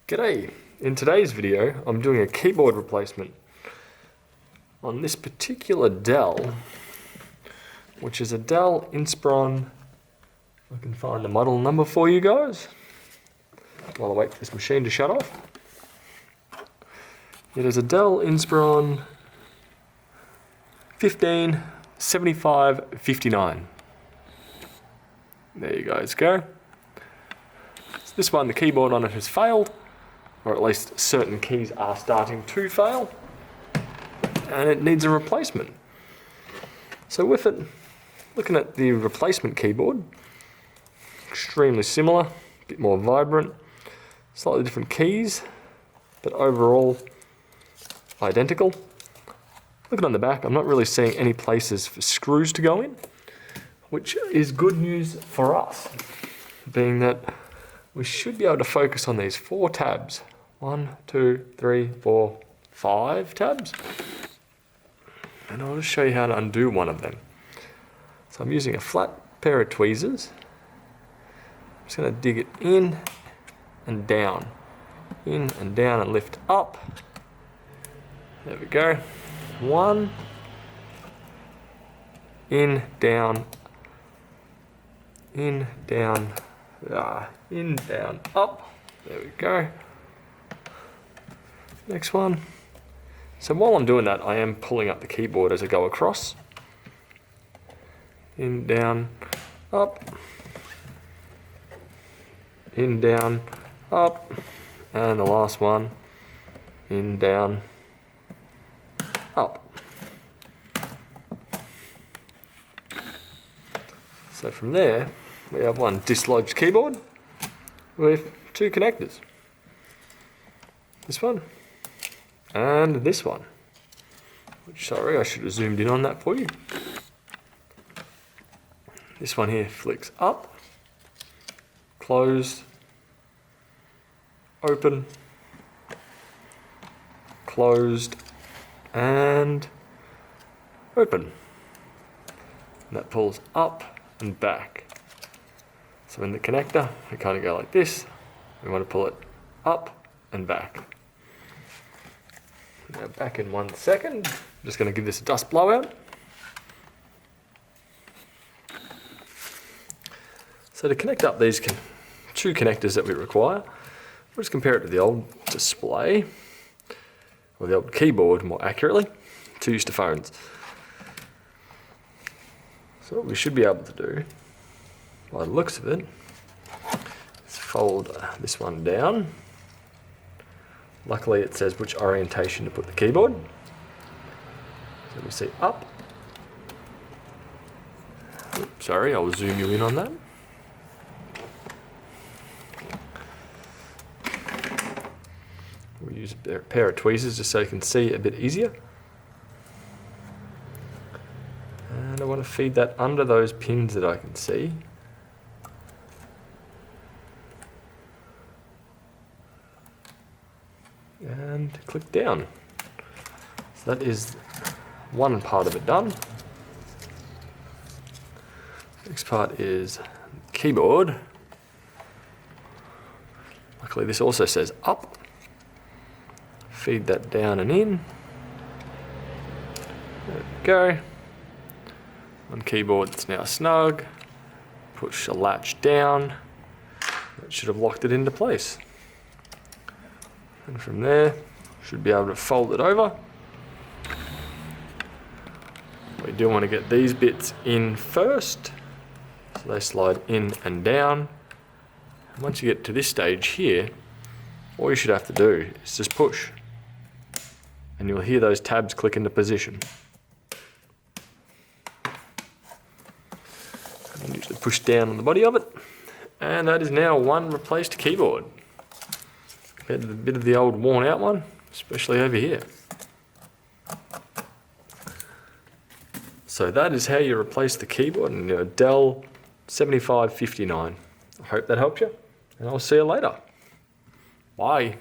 G'day! In today's video, I'm doing a keyboard replacement on this particular Dell, which is a Dell Inspiron. I can find the model number for you guys while I wait for this machine to shut off. It is a Dell Inspiron 157559. There you guys go. So this one, the keyboard on it has failed, or at least certain keys are starting to fail, and it needs a replacement. So with it, looking at the replacement keyboard, extremely similar, a bit more vibrant, slightly different keys, but overall identical. Looking on the back, I'm not really seeing any places for screws to go in, which is good news for us, being that we should be able to focus on these 4 tabs. 1, 2, 3, 4, 5 tabs. And I'll just show you how to undo one of them. So I'm using a flat pair of tweezers. I'm just going to dig it in and down. In and down and lift up. There we go. 1. In, down. In, down. In, down, up. There we go. Next one. So while I'm doing that, I am pulling up the keyboard as I go across. In, down, up. In, down, up. And the last one. In, down, up. So from there, we have one dislodged keyboard with 2 connectors. This one and this one. Which, sorry, I should have zoomed in on that for you. This one here flicks up, closed, open, closed, and open. And that pulls up and back. So in the connector, we kind of go like this. We want to pull it up and back. Now back in 1 second. I'm just going to give this a dust blowout. So to connect up these 2 connectors that we require, we'll just compare it to the old display, or the old keyboard more accurately, 2 used to phones. So what we should be able to do, by the looks of it, is fold this one down. Luckily it says which orientation to put the keyboard. So we see up. Oops, sorry, I'll zoom you in on that. We'll use a pair of tweezers just so you can see a bit easier. And I want to feed that under those pins that I can see. And click down. So that is one part of it done. Next part is keyboard. Luckily this also says up. Feed that down and in. There we go. On keyboard it's now snug. Push a latch down. That should have locked it into place. And from there, should be able to fold it over. We do want to get these bits in first. So they slide in and down. And once you get to this stage here, all you should have to do is just push. And you'll hear those tabs click into position. And usually push down on the body of it. And that is now one replaced keyboard. Compared to a bit of the old worn out one, especially over here. So that is how you replace the keyboard in your Dell 7559. I hope that helped you, and I'll see you later. Bye.